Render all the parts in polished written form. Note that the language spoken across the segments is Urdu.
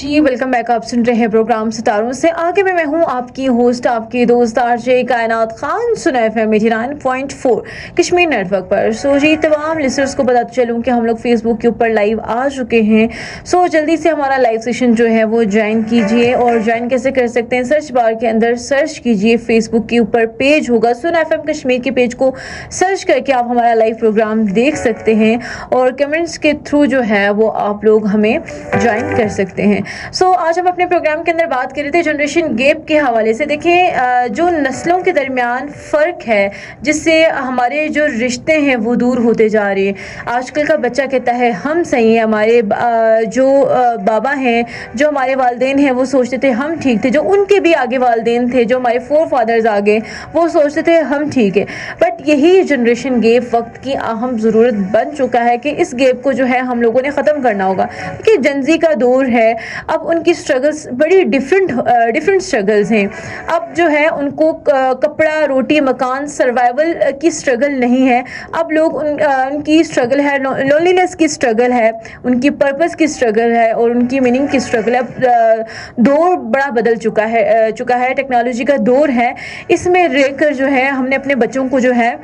جی ویلکم بیک. آپ سن رہے ہیں پروگرام ستاروں سے آگے میں ہوں آپ کی ہوسٹ آپ کی دوست آرجے کائنات خان. سنا FM 89.4 کشمیر نیٹ ورک پر. جی تمام لسنرز کو بتاتے چلوں کہ ہم لوگ فیس بک کے اوپر لائیو آ چکے ہیں. جلدی سے ہمارا لائیو سیشن جو ہے وہ جوائن کیجیے. اور جوائن کیسے کر سکتے ہیں؟ سرچ بار کے اندر سرچ کیجیے, فیس بک کے اوپر پیج ہوگا سنا FM کشمیر کے پیج کو سرچ کر کے آپ ہمارا لائیو پروگرام دیکھ سکتے ہیں. اور کمنٹس کے تھرو جو ہے وہ آپ لوگ ہمیں جوائن کر سکتے ہیں. آج ہم اپنے پروگرام کے اندر بات کر رہے تھے جنریشن گیپ کے حوالے سے. دیکھیں جو نسلوں کے درمیان فرق ہے جس سے ہمارے جو رشتے ہیں وہ دور ہوتے جا رہے ہیں. آج کل کا بچہ کہتا ہے ہم صحیح ہیں, ہمارے جو بابا ہیں, جو ہمارے والدین ہیں وہ سوچتے تھے ہم ٹھیک تھے, جو ان کے بھی آگے والدین تھے, جو ہمارے فور فادرز آگے وہ سوچتے تھے ہم ٹھیک ہے. بٹ یہی جنریشن گیپ وقت کی اہم ضرورت بن چکا ہے کہ اس گیپ کو جو ہے ہم لوگوں نے ختم کرنا ہوگا. کہ جنزی کا دور ہے, اب ان کی سٹرگلز بڑی ڈیفرنٹ سٹرگلز ہیں. اب جو ہے ان کو کپڑا روٹی مکان سروائیول کی سٹرگل نہیں ہے. اب لوگ ان کی سٹرگل ہے لونلینس کی سٹرگل ہے, ان کی پرپس کی سٹرگل ہے اور ان کی میننگ کی سٹرگل ہے. اب دور بڑا بدل چکا ہے, ٹیکنالوجی کا دور ہے. اس میں رہ کر جو ہے ہم نے اپنے بچوں کو جو ہے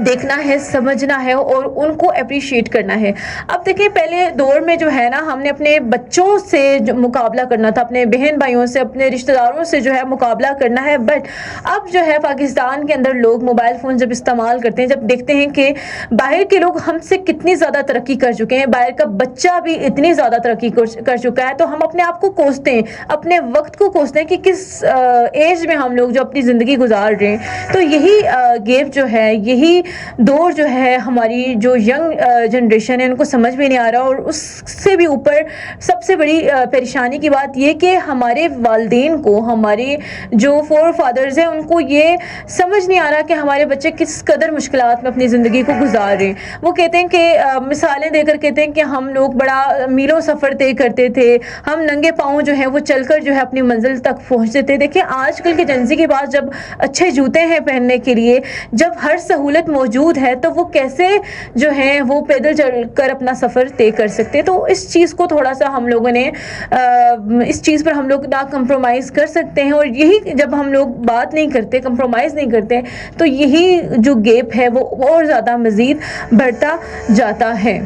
دیکھنا ہے, سمجھنا ہے اور ان کو اپریشیٹ کرنا ہے. اب دیکھیں پہلے دور میں جو ہے نا ہم نے اپنے بچوں سے جو مقابلہ کرنا تھا, اپنے بہن بھائیوں سے, اپنے رشتہ داروں سے جو ہے مقابلہ کرنا ہے. بٹ اب جو ہے پاکستان کے اندر لوگ موبائل فون جب استعمال کرتے ہیں, جب دیکھتے ہیں کہ باہر کے لوگ ہم سے کتنی زیادہ ترقی کر چکے ہیں, باہر کا بچہ بھی اتنی زیادہ ترقی کر چکا ہے, تو ہم اپنے آپ کو کوستے ہیں, اپنے وقت کو کوستے ہیں کہ کس ایج میں ہم لوگ جو اپنی زندگی گزار رہے ہیں. تو یہی گیپ جو ہے, یہی دور جو ہے, ہماری جو ینگ جنریشن ہے ان کو سمجھ میں نہیں آ رہا. اور اس سے بھی اوپر سب سے بڑی پریشانی کی بات یہ کہ ہمارے والدین کو, ہمارے جو فور فادرز ہیں ان کو یہ سمجھ نہیں آ رہا کہ ہمارے بچے کس قدر مشکلات میں اپنی زندگی کو گزار رہے ہیں. وہ کہتے ہیں کہ مثالیں دے کر کہتے ہیں کہ ہم لوگ بڑا میلوں سفر طے کرتے تھے, ہم ننگے پاؤں جو ہے وہ چل کر جو ہے اپنی منزل تک پہنچتے تھے. دیکھیں آج کل کے جنزی کے پاس جب اچھے جوتے ہیں پہننے کے لیے, جب ہر سہولت موجود ہے, تو وہ کیسے جو ہے وہ پیدل چل کر اپنا سفر طے کر سکتے. تو اس چیز کو تھوڑا سا ہم لوگوں نے اس چیز پر ہم لوگ نہ کمپرومائز کر سکتے ہیں. اور یہی جب ہم لوگ بات نہیں کرتے, کمپرومائز نہیں کرتے, تو یہی جو گیپ ہے وہ اور زیادہ مزید بڑھتا جاتا ہے.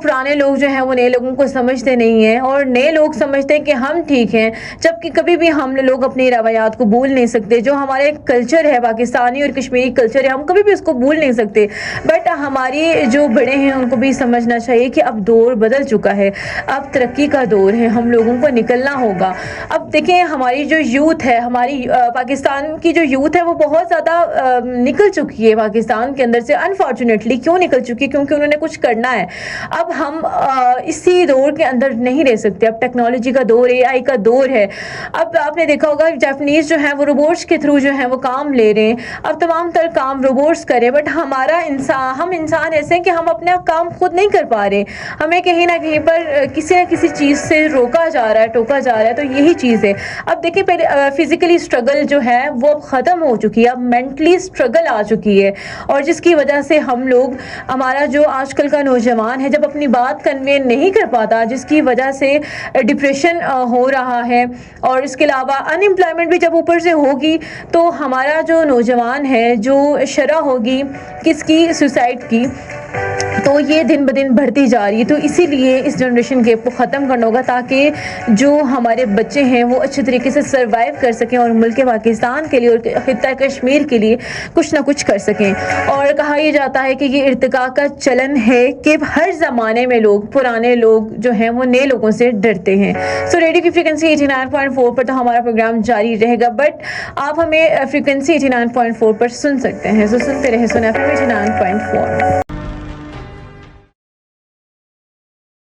پرانے لوگ جو ہیں وہ نئے لوگوں کو سمجھتے نہیں ہیں, اور نئے لوگ سمجھتے ہیں کہ ہم ٹھیک ہیں, جبکہ کبھی بھی ہم لوگ اپنی روایات کو بھول نہیں سکتے. جو ہمارے کلچر ہے, پاکستانی اور کشمیری کلچر ہے, ہم کبھی بھی اس کو بھول نہیں سکتے. بٹ ہماری جو بڑے ہیں ان کو بھی سمجھنا چاہیے کہ اب دور بدل چکا ہے, اب ترقی کا دور ہے, ہم لوگوں کو نکلنا ہوگا. اب دیکھیں ہماری جو یوتھ ہے, ہماری پاکستان کی جو یوتھ ہے وہ بہت زیادہ نکل چکی ہے پاکستان کے اندر سے. انفارچونیٹلی کیوں نکل چکی؟ کیونکہ انہوں نے کچھ کرنا ہے. اب ہم اسی دور کے اندر نہیں رہ سکتے. اب ٹیکنالوجی کا دور, AI کا دور ہے. اب آپ نے دیکھا ہوگا جاپنیز جو ہے وہ روبوٹس کے تھرو جو ہے وہ کام لے رہے ہیں. اب تمام تر کام روبوٹس کریں, بٹ ہم انسان ایسے ہیں کہ ہم اپنا کام خود نہیں کر پا رہے. ہمیں کہیں نہ کہیں پر کسی نہ کسی چیز سے روکا جا رہا ہے, ٹوکا جا رہا ہے. تو یہی چیز ہے. اب دیکھیں پہلے فزیکلی اسٹرگل جو ہے وہ اب ختم ہو چکی ہے, اب مینٹلی اسٹرگل آ چکی ہے. اور جس کی وجہ سے ہم لوگ, ہمارا جو آج کل کا نوجوان ہے جب اپنی بات کنوے نہیں کر پاتا, جس کی وجہ سے ڈپریشن ہو رہا ہے. اور اس کے علاوہ ان امپلائمنٹ بھی جب اوپر سے ہوگی, تو ہمارا جو نوجوان ہے جو شرح ہوگی کس کی, سوسائڈ کی, تو یہ دن بدن بڑھتی جا رہی ہے. تو اسی لیے اس جنریشن گیپ کو ختم کرنا ہوگا تاکہ جو ہمارے بچے ہیں وہ اچھے طریقے سے سروائیو کر سکیں اور ملک پاکستان کے لیے اور خطہ کشمیر کے لیے کچھ نہ کچھ کر سکیں. اور کہا یہ جاتا ہے کہ یہ ارتقاء کا چلن ہے کہ ہر زمانے میں لوگ, پرانے لوگ جو ہیں وہ نئے لوگوں سے ڈرتے ہیں. ریڈیو کی فریکوینسی 89.4 پر تو ہمارا پروگرام جاری رہے گا, بٹ آپ ہمیں فریکوینسی 89.4 پر سن سکتے ہیں. سنتے رہے سن FM 89.4.